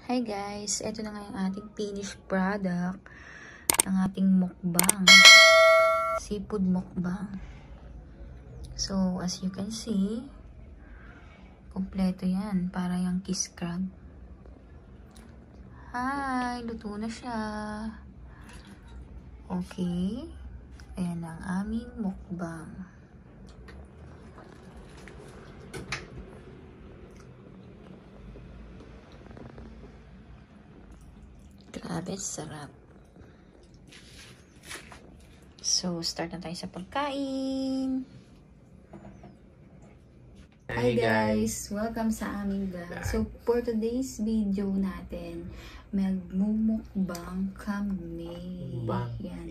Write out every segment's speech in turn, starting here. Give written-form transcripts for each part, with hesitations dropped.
Hi guys, ito na nga yung ating finished product ng ating mukbang, seafood mukbang. So as you can see, kompleto yan, para yung kiss crab. Hi, luto na siya. Okay, ayan ang aming mukbang. Grabe, sarap. So, start na tayo sa pagkain. Hi guys! Welcome sa aming vlog. So, for today's video natin, magmumukbang kami. Mukbang. Yan.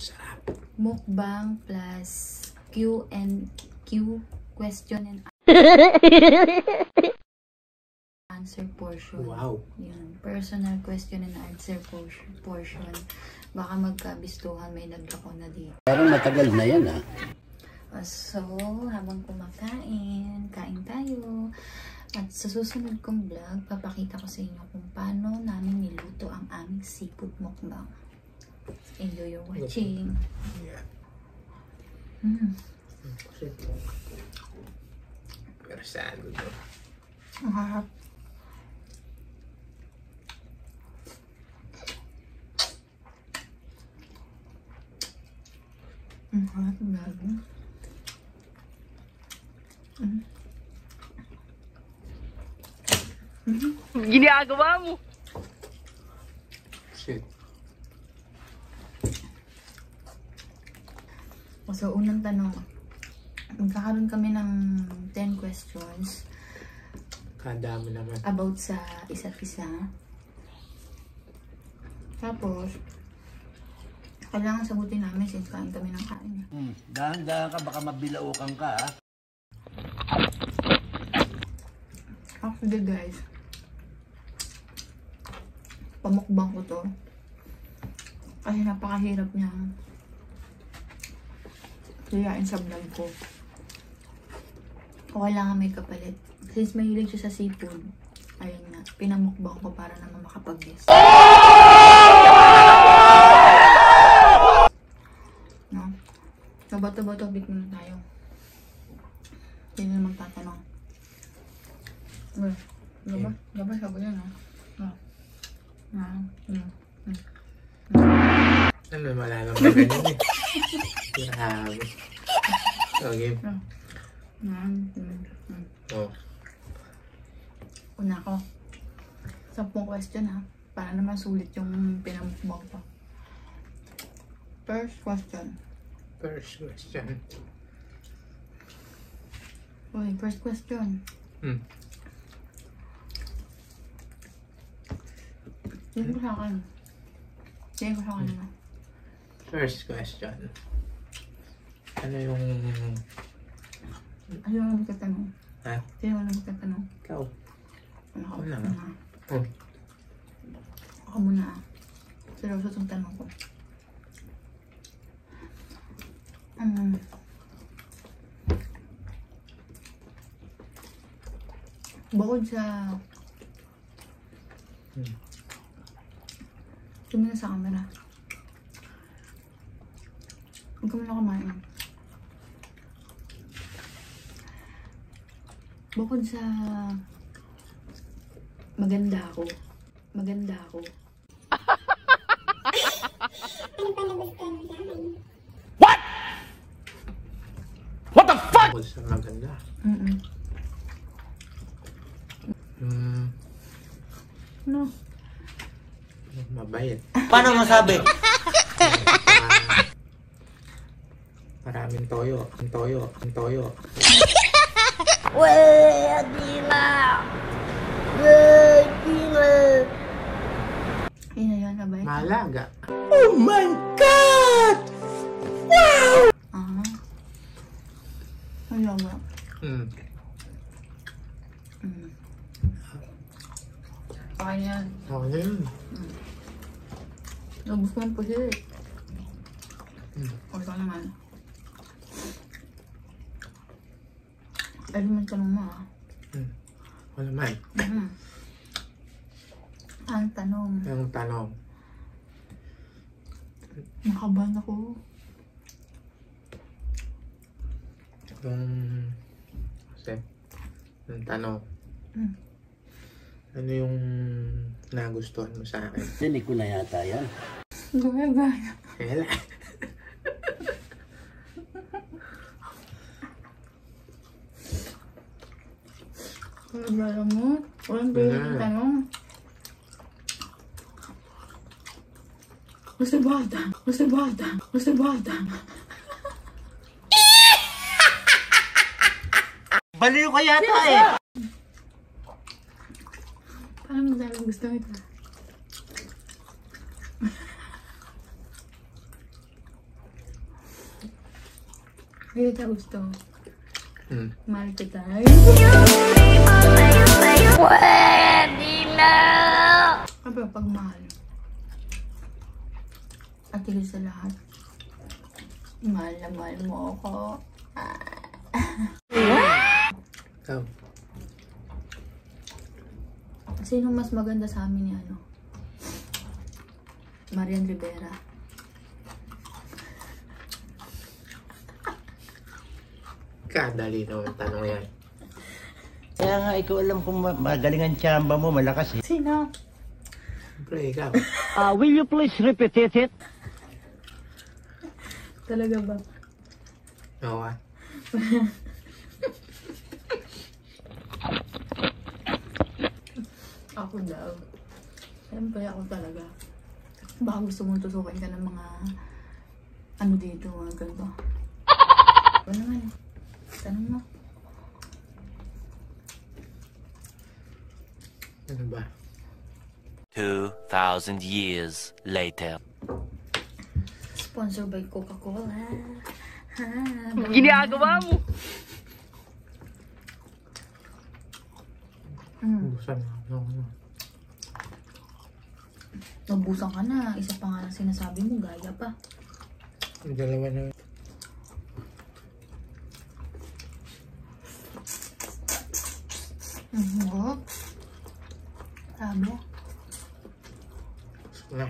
Sarap. Mukbang plus Q&Q, question and answer portion. Wow. Yan. Personal question and answer portion. Baka magkabistuhan, may naglako na dito. Parang matagal na yan ah. So, habang kumakain, kain tayo. At sa susunod kong vlog, papakita ko sa inyo kung paano namin niluto ang aming seafood mukbang. Enjoy your watching. Yeah. Pero saan ito? Ang harap. Ang harap ng gago. Ginagawa mo. Shit. So, unang tanong. Magkakaroon kami ng 10 questions Kadami naman. about sa isa't isa. Tapos, kailangan sagutin namin since kain kami ng kain. Dahan-dahan ka, baka mabilaukan ka ah. Actually guys, pamukbang ko to kasi napakahirap niyang hiyain sa vlog ko. O kailangan may kapalit. Since mahilig siya sa seafood, ayun nga, pinamukbang ko para naman makapag-guess. No? So, bato-bato bit muna tayo. Hindi na magtatanong. Gaba, sabi niya, no? Ano, malalang ba ganyan eh? Grabe. Okay. Oh. Una ko. 10 question ha. Para naman sulit yung pinamukbang ko. First question. First question. Okay, first question. Tingin ko sa akin. Tingin ko sa akin na. First question. Ano yung... Ano yung magtatanong? Ha? Sino yung magtatanong? Ikaw. Ano ka? Wala. Ako muna ah. Seryoso itong tanong ko. Bukod sa... Tumingin sa camera. Huwag ka muna kumain. Bukod sa... Maganda ako. What? What the fuck? Bukod sa maganda. No. Mabait. Paano masabi? Maraming toyo. Ang toyo. Ayun na yun, abay. Malaga. Oh my God! Wow! Ayun ba? Okay na yan. Okay na yun. Nabus ko yung pusit. Okay ka naman. Ayun naman tanong mo ah. Wala man. Ang tanong. Ang tanong. Nakabahan ako. Yung tanong. Hmm. Ano yung nagustuhan mo sa akin? Dinig ko na yata yan. Gaya-gaya. Kaya Gaya mo. Walang gaya yung tanong. Gusto bata. Gusto bata. Gusto bata. Baliw ka yata eh! Paano mo talagang gusto ito? Hindi kita gusto. Mahal kita. Pwede na! Ano ba pagmahal? At higit sa lahat, mahal na mahal mo ako. ikaw. Sino mas maganda sa amin ni ano? Marian Rivera. Kadali naman tanong yan. Kaya nga, ikaw alam kung magaling ang tsamba mo, malakas eh. Sino? Siyempre, ikaw. Will you please repeat it? Talaga ba? Oo ah. Ako daw. Siyempre ako talaga. Baka gusto mong tusukin ka ng mga ano dito, mga ganito. Ano naman eh. Tanong mo. Ano ba? 2,000 years later. Sponsored by Coca-Cola. Ha, Ginagawa mo. Busan na. Nabusan ka na. Isa pa nga lang sinasabi mo, gaya pa. Yung dalawa na. Oo. Sabi. Gusto na.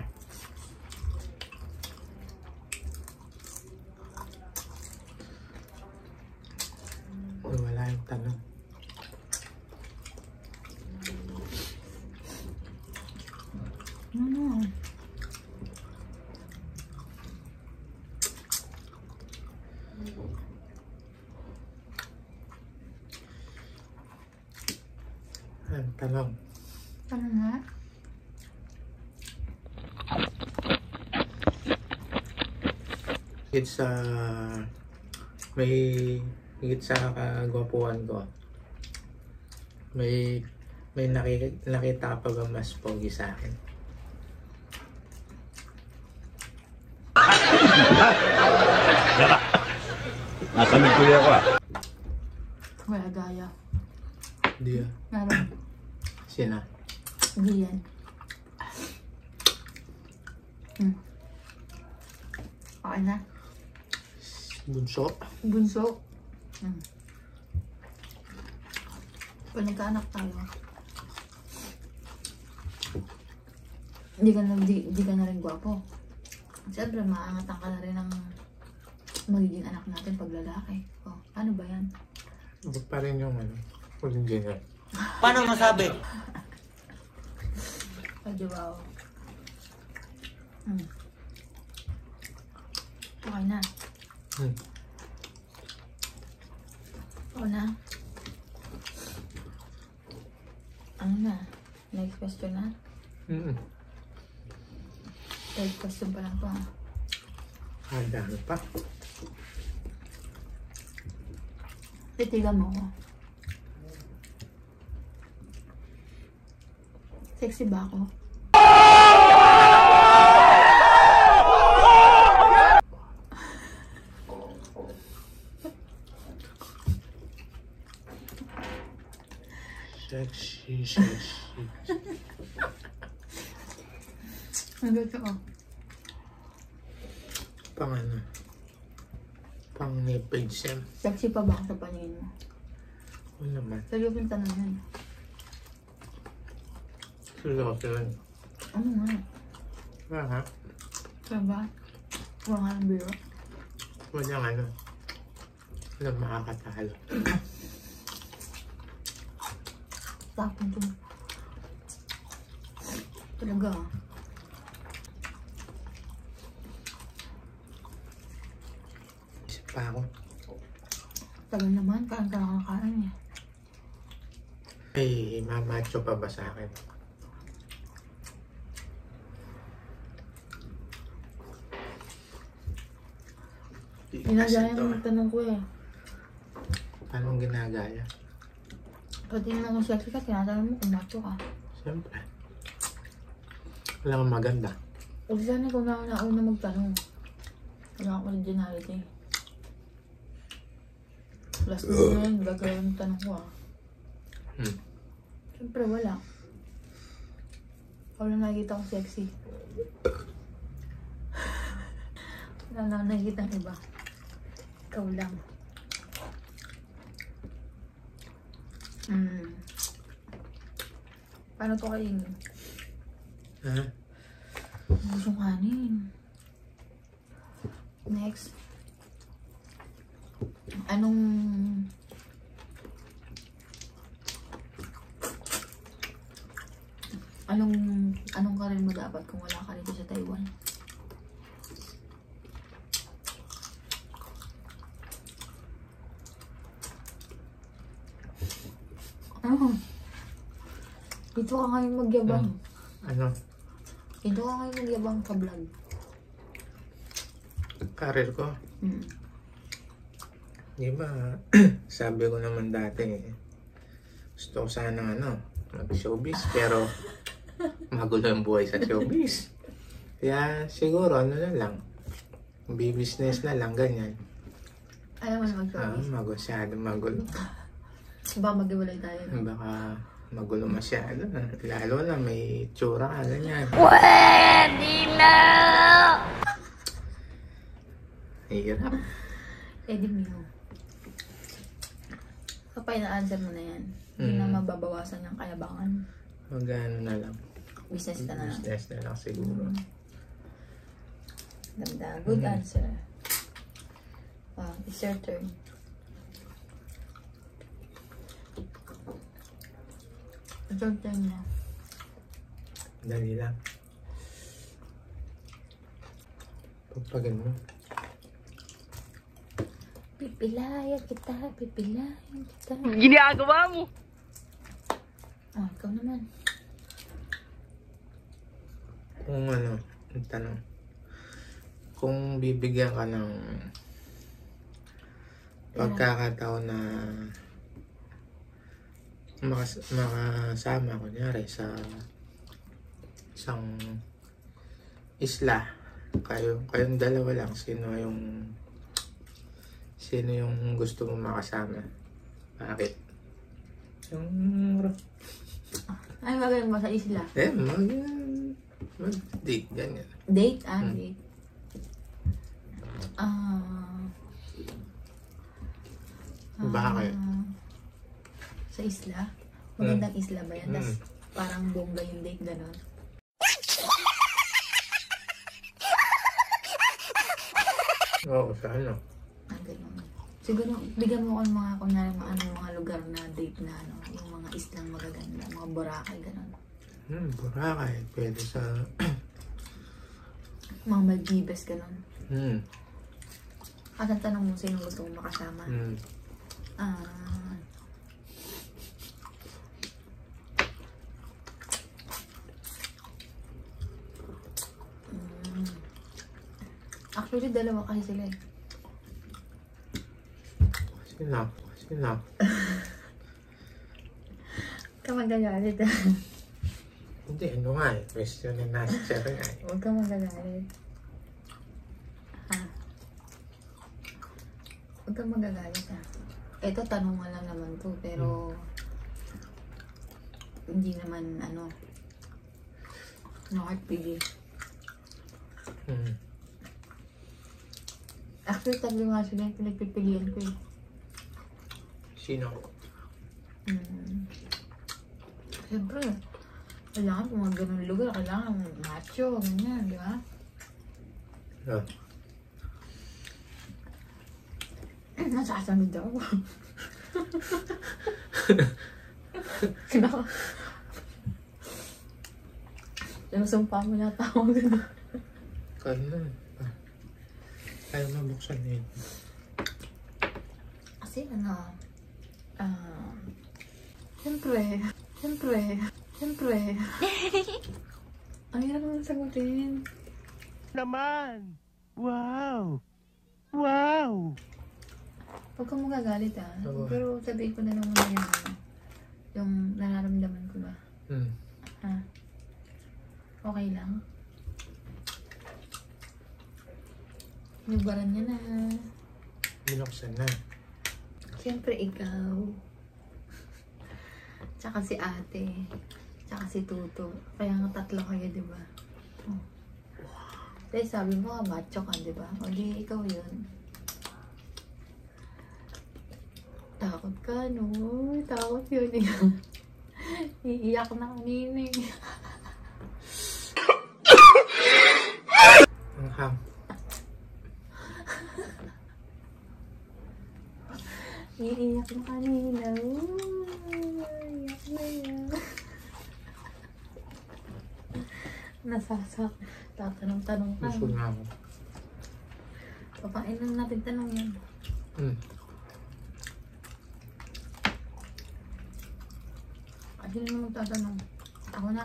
Wala yung tanong. Ano? Ang tanong. Ano nga? Higit sa higit sa kagwapuhan ko. May nakita ka pa ba mas pogi sa akin? Nasamig ko ako ah. Wala gaya. Hindi ah. Meron. Sina? Hindi yan. Okay na. Bunso? Bunso. Pag nagkaanak tayo, hindi ka na rin gwapo. Siyempre, maangatan ka na rin ng magiging anak natin pag lalaki. Oh, ano ba yan? Huwag pa rin yung huling dinner. Paano masabi? Medyo wow. Okay na. Okay na. Ano na? Next question na? Third question pa lang to ah. Dami pa. Titigan mo ako. Sexy ba ako? Sexy. Nandito ko. Pang nipid sim. Sexy pa ba ako sa paningin mo? Wala naman. Seryoso yung tanong yan. Seryoso yun. Ano nga? Ha? Diba? Wala nga biro. Walang ano. Walang makakatalo. Tapon to. Talaga. Isip pa ako. Tagal naman. Kain ka nakakain eh. Ay, mamacho pa ba sa akin? Ginagaya mo yung tanong ko eh. Paano ginagaya? Pati naman kung sexy ka, tinatanong mo kung macho ka. Siyempre. Wala kang maganda. O sana kung nauna magtanong. Wala akong originality. Last na yun, gagawin yung tanong ko ah. Siyempre wala. Ikaw lang nakikita ko sexy. Wala na nakikita ng iba. Ikaw lang. Paano to kainin? Ha? Gusto kanin. Next. Anong karin mo dapat kung wala ka dito sa Taiwan? Ano? Dito ka ngayon magyabang. Ano? Dito ka ngayon magyabang ka vlog. Karir ko? Di ba, sabi ko naman dati, gusto ko sana mag-showbiz, pero magulo ang buhay sa showbiz. Kaya siguro, ano na lang, business na lang, ganyan. Ayaw mo na mag-showbiz? Masyado magulo. Baka mag-iwalay tayo. Baka magulo masyado. Lalo na may tsura ka, ganyan. Pwede na! Hirap. Eddie Mio. Kapag na-answer mo na yan, hindi na mababawasan yung kayabangan. Mag-ano na lang. Business ka na lang. Business na lang siguro. Ganda. Good answer. It's your turn. It's your turn na. Dali lang. Pagpagin mo. Pipilayan kita, pipilayan kita. Ginagawa mo. Ikaw naman. Kung ang tanong. Kung bibigyan ka ng pagkakataon na makasama, kunyari, sa isang isla, kayong dalawa lang, sino yung gusto mo makasama? Bakit? Ay, magandang ba sa isla? Mag-date, ganyan. Date? Date. Bakit? Sa isla? Magandang isla ba yan? Tas parang bongga yung date, gano'n. Oo, sa ano? Gano'n. Siguro, bigyan mo ko ng mga, kunyari, mga lugar na date na, yung mga islang magaganda, mga Boracay, gano'n. Boracay. Pwede sa... Mga Maldives, gano'n. At ang tanong mo, sino gusto mong makasama? Actually, dalawa kasi sila eh. Sino? Huwag ka magagalit ah. Hindi, ano nga eh. Question and answer nga eh. Huwag ka magagalit. Huwag ka magagalit ah. Ito, tanong nga lang naman to, pero hindi naman no hard pili. Actually, tatlo nga sila yung pinagpipilian ko eh. Sino? Siyempre, Kailangan kung mga ganun lugar, kailangan macho, ganyan, di ba? Oh. Nasasamid ako. Kinaka. Sinusumpa mo yata ako ganun. Kailan? Kaya mabuksan yun. Kasi siyempre. Ang hirap naman sagutin. Naman! Wow! Wow! Huwag kang magagalit Oo. Pero sabihin ko na naman na yung nararamdaman ko ba? Ha? Okay lang? Nubaran niya na. Binuksan na. Siyempre ikaw. Tsaka si ate. Tsaka si Tuto. Kaya nga tatlo kayo, di ba? Oh. Dahil sabi mo ka, macho ka, di ba? O di ikaw yun. Takot ka, no? Takot yun. Iiyak na kanina eh. Ang ham. Iiyak na kanina. Iiyak na yan. Nasasak. Tatanong-tanong ka. Gusto na ako. Papain lang natin tanong yan. Kasi naman magtatanong. Ako na.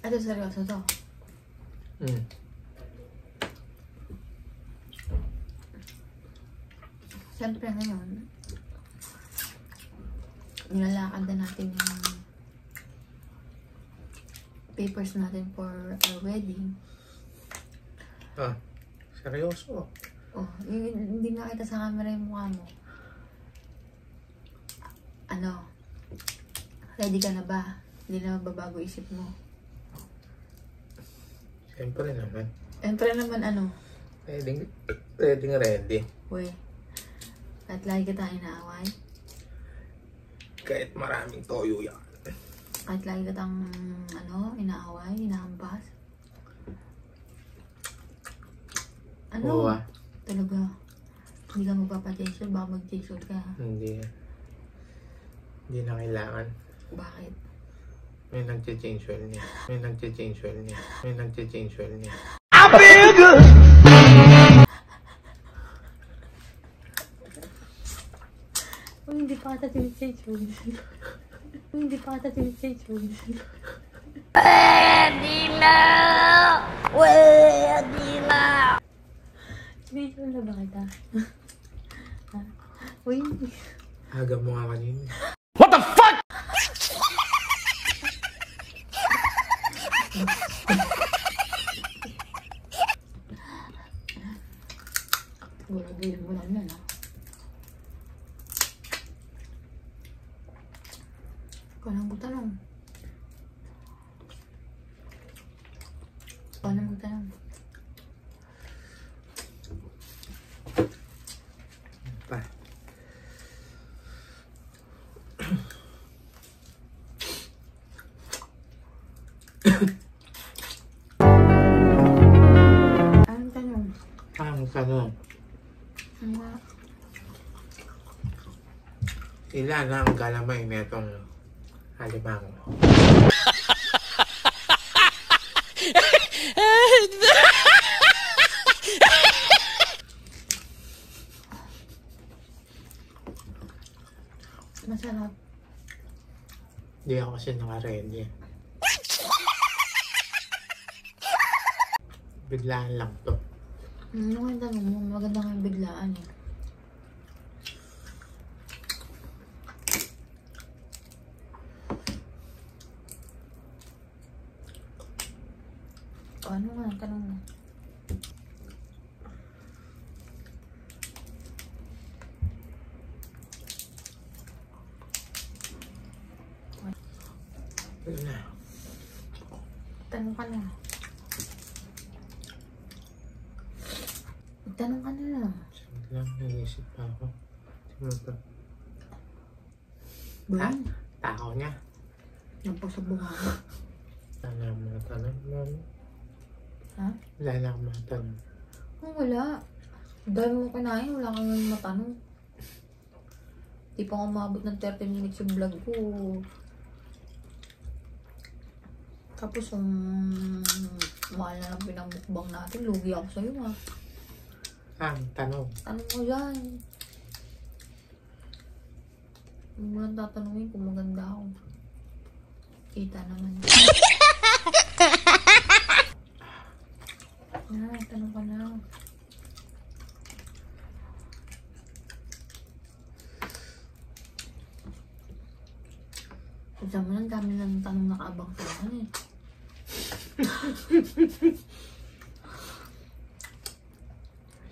Ito seryoso to. Siyempre ngayon, nilalakad na natin yung papers natin for our wedding. Seryoso? Oh, hindi nakita sa camera yung mukha mo. Ano? Ready ka na ba? Hindi na mababago isip mo. Siyempre naman. Siyempre naman ano? Ready. Uy, at lagi kita inaaway. Kahit maraming toyo yan. Kahit lagi kitang inaaway, inahampas. Ano? Oo Talaga. Hindi ka magpapa-facial, baka mag-facial ka. Hindi na kailangan. Bakit? May nagche-change oil niya. Uy, hindi pa ata tinitake yun. Pwede na! Pwede na! Video na ba kita? Ha? Uy. Aga mo nga kanina. What the fuck? Gulong mo lang yan, ha? Ikaw lang magtanong. Pa. Anong tanong? Ang tanong. Ano? Ilan ang galamay netong halimango? Masarap. Hindi ako kasi naka-ready. Biglaan lang to. Ano nga yung tanong mo? Maganda nga yung biglaan eh. O, ano nga yung tanong mo? Ano na? Tanong ka na. Tanong ka na. Saglit lang, nag-iisip pa ako. Sino to? Ha? Ba? Takaw niya. Nampag sa bunga. Wala na akong mga tanong, mami. Ha? Wala na akong mga tanong. Oh, wala. Dahil mo kinain, wala kang matanong. Di pa ako umabot ng 30 minutes yung vlog ko. Tapos yung mahal na lang pinamukbang natin, lugi ako sa'yo ha. Tanong. Ano mo yan? Huwag mo lang tatanungin kung maganda ako. Kita naman. Tanong ka na. Sabi mo lang, dami lang tanong nakaabang sa akin eh.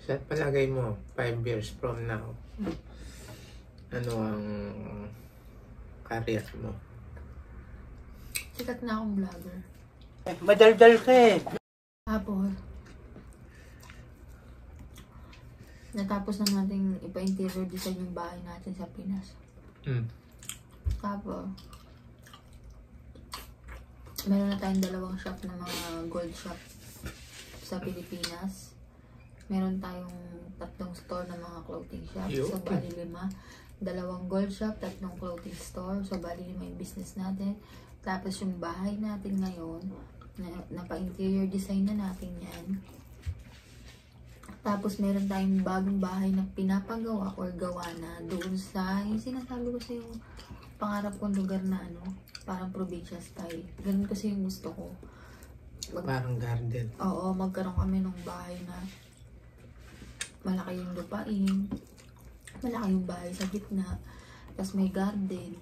Sa palagay mo, 5 years from now, ano ang career mo? Sikat na akong vlogger. Madaldal ka eh. Tapos, natapos na natin ipa-interior design yung bahay natin sa Pinas. Tapos, meron na tayong 2 shop na mga gold shop sa Pilipinas. Meron tayong 3 store na mga clothing shop. So, bali 5. 2 gold shop, 3 clothing store. So, bali 5 yung business natin. Tapos, yung bahay natin ngayon, napa-interior design na natin yan. Tapos, meron tayong bagong bahay na pinapagawa or gawa na doon sa, yung sinasabi ko sa yung pangarap kong lugar na ano, parang probinsya style. Ganun kasi yung gusto ko. Parang garden. Oo, magkaroon kami ng bahay na malaki yung lupain, malaki yung bahay sa gitna, tapos may garden.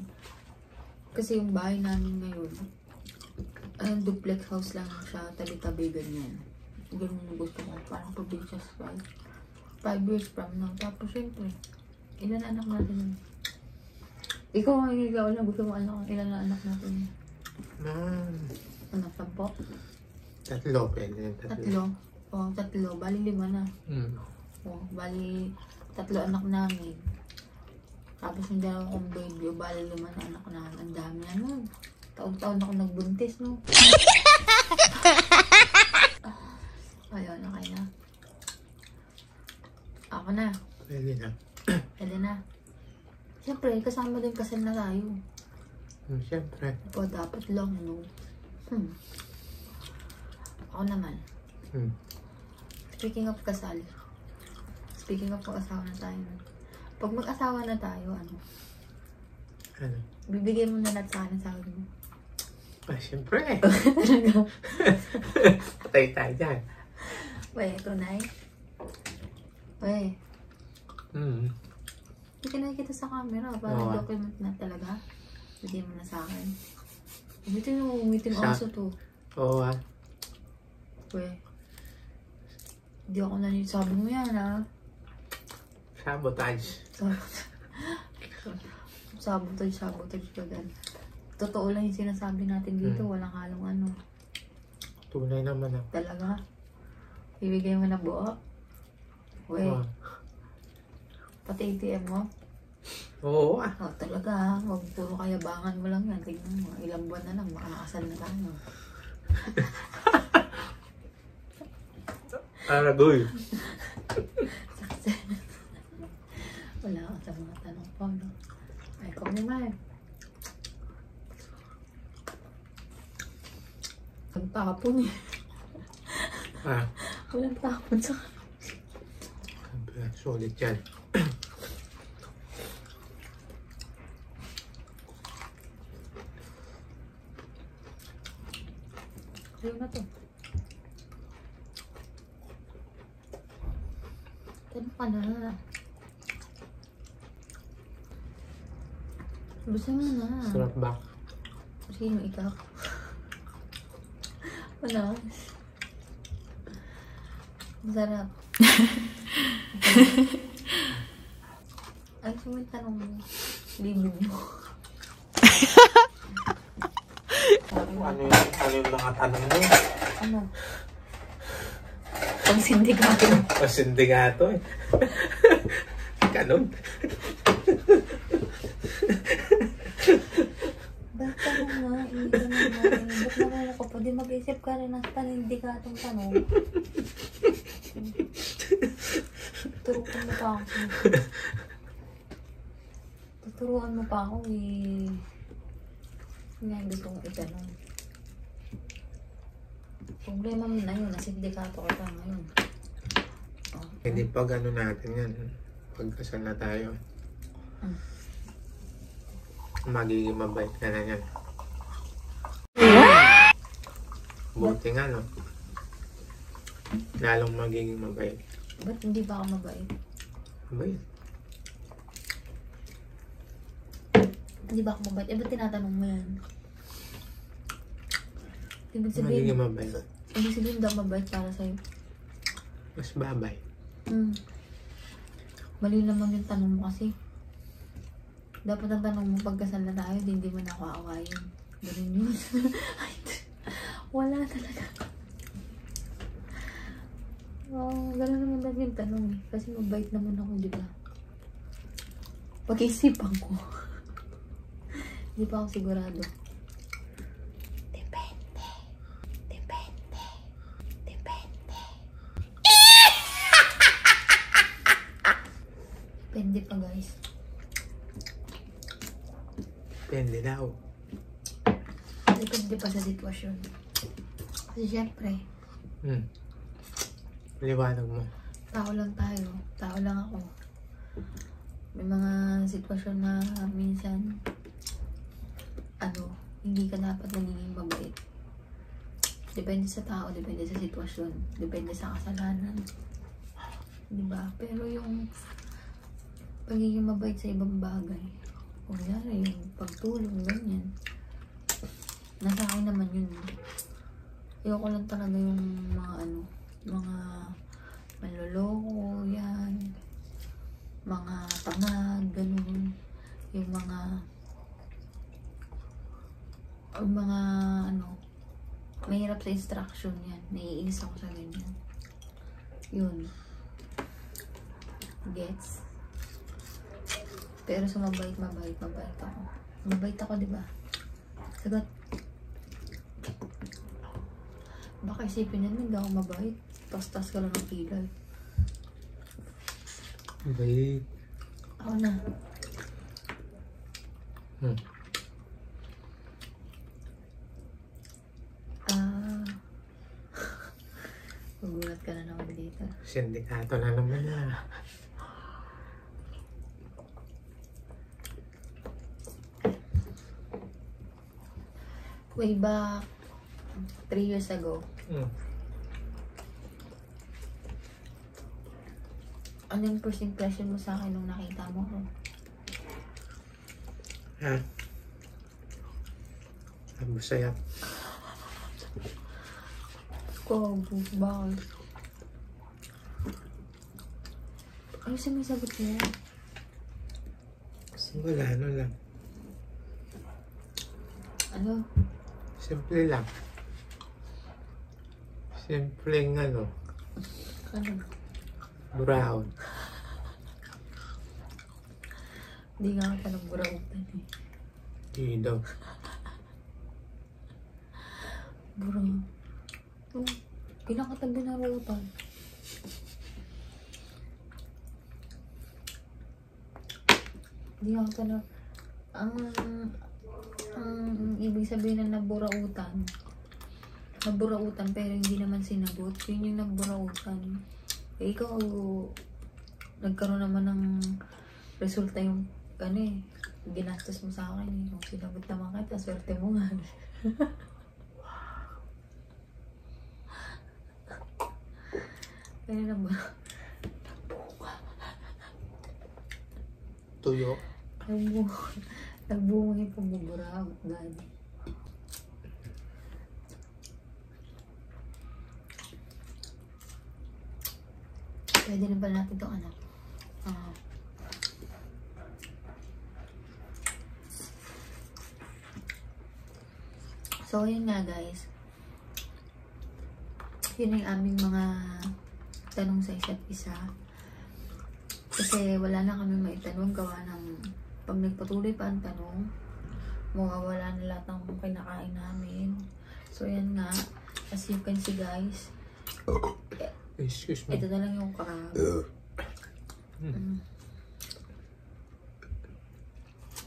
Kasi yung bahay namin ngayon, duplex house lang siya, tabi-tabi ganyan. Ganun yung gusto ko, parang probinsya style. 5 years from now. Tapos syempre, ilan na anak natin? Ikaw lang gusto mo anak, ilan na anak natin? Anak 10? 3, pwede. 3. Oo, 3. Bali 5 na. Oh, bali 3 anak namin. Tapos yung 2 kong baby, bali 5 na anak namin. Ang dami na nun. Taon-taon ako nagbuntis, no? Ayun, okay na. Ako na. Pwede na. Pwede na. Siyempre, kasama din kasal na tayo. Siyempre. O, dapat lang, no? Ako naman. Speaking of kasal. Speaking of mag-asawa na tayo. Pag mag-asawa na tayo, ano? Ano? Bibigay mo na lahat sa akin, sabi mo. Siyempre. Patay tayo dyan. Weh, tunay. Weh. Hindi ka nakikita sa camera. Para document na talaga. Bigay mo na sa akin. Ito yung umiting aso to. Oo Weh. Hindi ako sabi mo yan, ha? Sabotage. Sabotage ka dyan. Totoo lang yung sinasabi natin dito. Walang halong ano. Tunay naman ako. Talaga? Bibigay mo na buo? Weh. Pati ATM mo? Oo Talaga ha. Huwag puro kayabangan mo lang yan. Tignan mo. Ilang buwan na lang. Makakasal na tayo. Aragoy. Wala ka sa mga tanong po, no? Ay, ikaw naman. Ang tapon eh. Walang tapon sa solid yan. Ayun na to. Tanong ka na. Basta mo na. Sarap ba? Sino ikaw? Wala. Masarap. Ay, sumuntanong mo. Libig mo. Ano yung mga tanong mo? Ano? Pang-sindikato. Pang-sindikato eh. Kanon. ka rin ng panindikatong tanong. Tuturuan mo pa ako. Tuturuan mo pa ako eh. Nga gusto kong itanong. Problema mo na yun. Nasindikato ka pa ngayon. Oh. Hindi pag ano natin yan. Pagkasal na tayo. Magiging mabait ka na yan. Buti nga, no? Lalong magiging mabait. Ba't hindi ba ako mabait? Mabait. Hindi ba ako mabait? Eh, ba't tinatanong mo yan? Ibig Magiging mabait. Ibig sabihin daw mabait para sa'yo. Mas babay. Mali naman yung tanong mo kasi. Dapat ang tanong mo, pagkasal na tayo, hindi mo na ako aawayin. Ganun yun. Wala talaga. Ganun naman dapat yung tanong eh. Kasi mabait naman ako, di ba? Pag-isipan ko. Hindi pa ako sigurado. Depende. Depende. Depende. Depende pa, guys. Depende daw. Depende pa sa sitwasyon. Kasi syempre, Liwanag mo. tao lang tayo. Tao lang ako. May mga sitwasyon na minsan, hindi ka dapat nagiging mabait. Depende sa tao, depende sa sitwasyon, depende sa kasalanan. Diba? Pero yung pagiging mabait sa ibang bagay, kunyari yung pagtulong, ganyan. Nasa akin naman yun. Ayoko lang talaga yung mga manloloko, yan. Mga tangad, ganun. Yung mga mahirap sa instruction yan. Naiinis ako sa ganyan. Yun. Gets? Pero sa mabait ako. Mabait ako, diba? Sagot. Baka isipin yan, hindi ako mabait. Tas-tas ka lang ng kilay. Mabait. Ako na. Magulat ka na naman dito. Sindikato na naman na. Way back 3 years ago, ano yung first impression mo sa akin nung nakita mo ko? Masaya. Bakit? Ano siya may sagot niya? Wala, ano lang. Ano? Simple lang. Simpleng Ano? brown. Hindi nga ka nagburautan eh. Hindi daw. Burang. Oh, kinakatabi na rautan. Hindi nga ka na... Ang ibig sabihin na naburautan pero hindi naman sinagot. Yun yung naburautan. Eh, ikaw, nagkaroon naman ng resulta yung ginastos mo sa akin eh. Kung sinagot naman kita, swerte mo nga. Kaya naman, Tuyo. nagbunga yung pambuburaot, gani. Pwede na ba natin itong So, yun nga guys. Yun yung aming mga tanong sa isa't isa. Kasi wala na kami maitanong gawa ng pag nagpatuloy pa ang tanong, mawawala na lahat ng kinakain namin. So, yan nga. As you can see guys, Excuse me. ito na lang yung crab.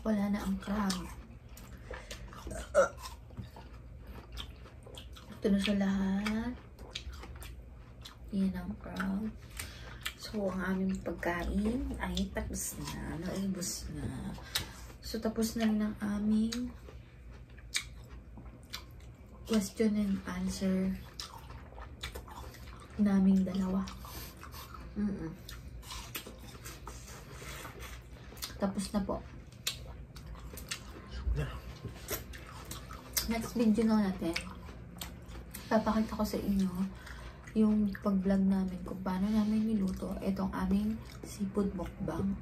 Wala na ang crab. Ito na sa lahat. Yan ang crab. So, ang aming pagkain ay tapos na. Naubos na. So, tapos na rin ang aming question and answer naming dalawa. Tapos na po. Next video na natin, papakita ko sa inyo yung pag-vlog namin kung paano namin niluto itong aming seafood mukbang.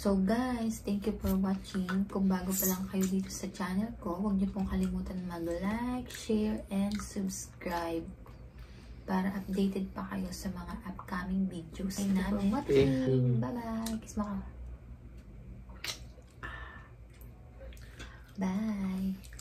So guys, thank you for watching. Kung bago pa lang kayo dito sa channel ko, huwag niyo pong kalimutan mag-like, share, and subscribe para updated pa kayo sa mga upcoming videos namin. Bye-bye! Kiss mo ka. Bye!